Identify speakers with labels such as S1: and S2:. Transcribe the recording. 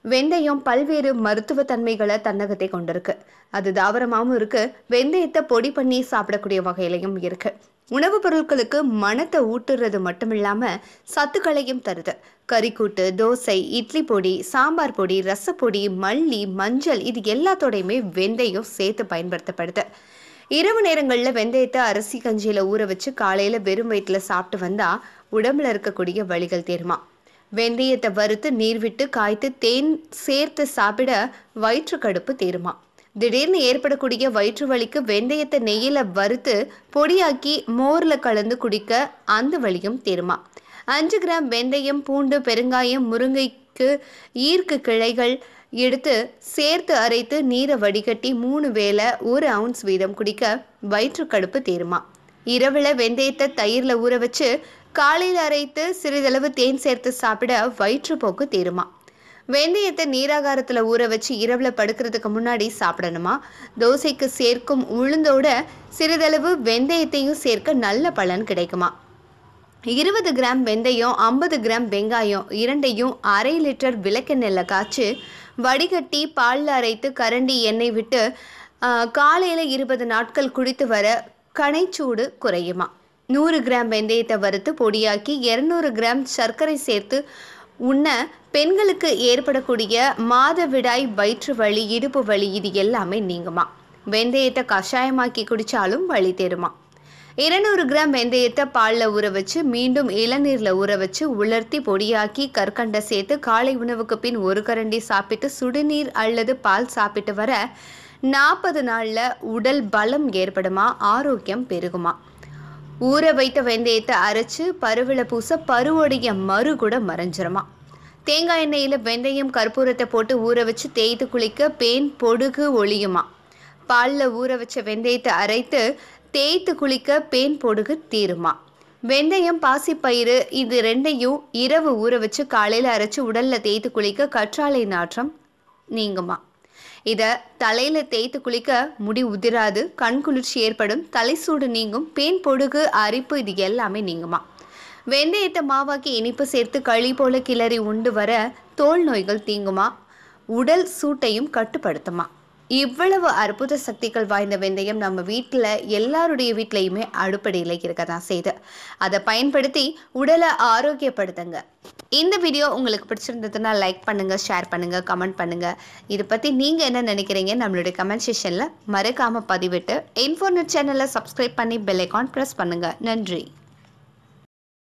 S1: வெந்தயம் பல்வேறு மருத்துவ தன்மைகளை தன்னகத்தை கொண்டிருக்கு. அது தாவரமாகவும் இருக்கு. வெந்தயத்தை பொடி பண்ணி சாப்பிடக்கூடிய வகையிலையும் இருக்கு. உணவுப் பொருட்களுக்கு மணத்தை ஊட்டுறது மட்டும் இல்லாம சத்துக்களையும் தருது. கறிக்கூட்டு, தோசை, இட்லி பொடி, சாம்பார் பொடி, ரசப்பொடி, மல்லி, மஞ்சள் இது எல்லாத்தோடையுமே வெந்தயம் சேர்த்து பயன்படுத்தப்படுது. இரவு நேரங்களில் வெந்தயத்தை அரிசி கஞ்சியில ஊற வச்சு காலையில வெறும் வயிற்றுல சாப்பிட்டு வந்தா உடம்புல இருக்கக்கூடிய வலிகள் தீருமா. வெந்தயத்தை வறுத்து நீர் விட்டு காய்த்து தேன் சேர்த்து சாப்பிட வயிற்று கடுப்பு தீருமா. திடீர்னு ஏற்படக்கூடிய வயிற்று வலிக்கு வெந்தயத்தை நெய்யில வறுத்து பொடியாக்கி மோர்ல கலந்து குடிக்க அந்த வலியும் தீருமா. 5 கிராம் வெந்தயம், பூண்டு, பெருங்காயம், முருங்கைக்கு ஈர்க்கு கிளைகள் எடுத்து சேர்த்து அரைத்து நீரை வடிகட்டி 3 வேளை 1 ounce வீதம் குடிக்க வயிற்று கடுப்பு தீருமா. இரவுல வெந்தயத்தை தயிர்ல ஊற வச்சு காலையில் அரைத்து சிறிதளவு தேன் சேர்த்து சாப்பிட வயிற்றுப்போக்கு தீருமா. வெந்தயத்தை நீராகாரத்தில் ஊற வச்சு இரவுல படுக்கிறதுக்கு முன்னாடி சாப்பிடணுமா. தோசைக்கு சேர்க்கும் உளுந்தோட சிறிதளவு வெந்தயத்தையும் சேர்க்க நல்ல பலன் கிடைக்குமா. 20 கிராம் வெந்தயம், 50 கிராம் வெங்காயம் இரண்டையும் 1/2 லிட்டர் விளக்கெண்ணெயில் காய்ச்சி வடிகட்டி பாலில் அரைத்து கரண்டி எண்ணெய் விட்டு காலையில் 20 நாட்கள் குடித்து வர கணைச்சூடு குறையுமா. 100 கிராம் வெந்தயத்தை வறுத்து பொடியாக்கி 200 கிராம் சர்க்கரை சேர்த்து உண்ண பெண்களுக்கு ஏற்படக்கூடிய மாதவிடாய், வயிற்று வலி, இடுப்பு வலி இது எல்லாமே நீங்குமா. வெந்தயத்தை கஷாயமாக்கி குடித்தாலும் வலி தருமா. 200 கிராம் வெந்தயத்தை பாலில் ஊற வச்சு மீண்டும் இளநீரில் ஊற வச்சு உலர்த்தி பொடியாக்கி கற்கண்டை சேர்த்து காலை உணவுக்கு பின் 1 கரண்டி சாப்பிட்டு சுடுநீர் அல்லது பால் சாப்பிட்டு வர 40 நாளில் உடல் பலம் ஏற்படுமா, ஆரோக்கியம் பெருகுமா. ஊற வைத்த வெந்தயத்தை அரைச்சு பருவில் பூச பருவோடைய மறு கூட மறைஞ்சிருமா. தேங்காய் எண்ணெயில் வெந்தயம், கற்பூரத்தை போட்டு ஊற வச்சு தேய்த்து குளிக்க பேன், பொடுகு ஒளியுமா. பாலில் ஊற வச்ச வெந்தயத்தை அரைத்து தேய்த்து குளிக்க பேன், பொடுகு தீருமா. வெந்தயம், பாசிப்பயிறு இது ரெண்டையும் இரவு ஊற வச்சு காலையில் அரைச்சு உடலில் தேய்த்து குளிக்க கற்றாழை நாற்றம் நீங்குமா. இதை தலையில் தேய்த்து குளிக்க முடி உதிராது, கண் குளிர்ச்சி ஏற்படும், தலை சூடு நீங்கும், பேன், பொடுகு, அரிப்பு இது எல்லாமே நீங்குமா. வெந்தயத்தை மாவாக்கி இனிப்பு சேர்த்து களி போல கிளறி உண்டு வர தோல் நோய்கள் தீங்குமா. உடல் சூட்டையும் கட்டுப்படுத்துமா. இவ்வளவு அற்புத சக்திகள் வாய்ந்த வெந்தயம் நம்ம வீட்டில் எல்லாருடைய வீட்லையுமே அடுப்படியில் இருக்க தான் செய்யுது. அதை பயன்படுத்தி உடலை ஆரோக்கியப்படுத்துங்க. இந்த வீடியோ உங்களுக்கு பிடிச்சிருந்ததுன்னா லைக் பண்ணுங்க, ஷேர் பண்ணுங்க, கமெண்ட் பண்ணுங்க. இதை பற்றி நீங்கள் என்ன நினைக்கிறீங்க நம்மளுடைய கமெண்ட் செக்ஷனில் மறக்காமல் பதிவிட்டு இன்ஃபோநெட் சேனலை சப்ஸ்கிரைப் பண்ணி பெல் ஐகான் ப்ரெஸ் பண்ணுங்க. நன்றி.